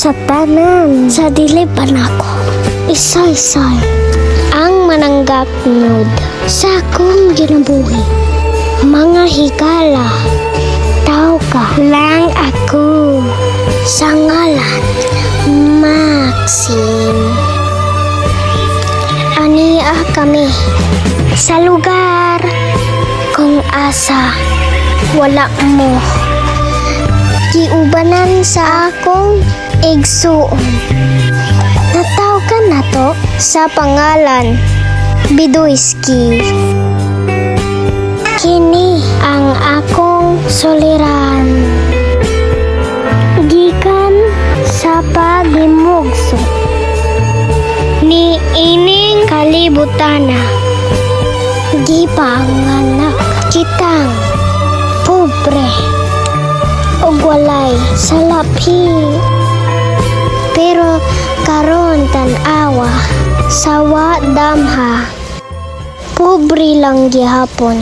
sa tanan sa dili pa nako. Isay-say ang mananggaknod sa akong ginabuhi. Mga higala, tao ka lang ako sa ngalan Maxine. Ania kami sa lugar kung asa wala mo. Giubanan sa akong igsuon. Nataw ka na to sa pangalan Biduiski. Kini ang akong soliran. Gikan sa pagimugso ni ining kalibutana. Gipanganak kitang pobre ug walay salapi. Pero karon tan-awa sawa damha pobre lang gihapon.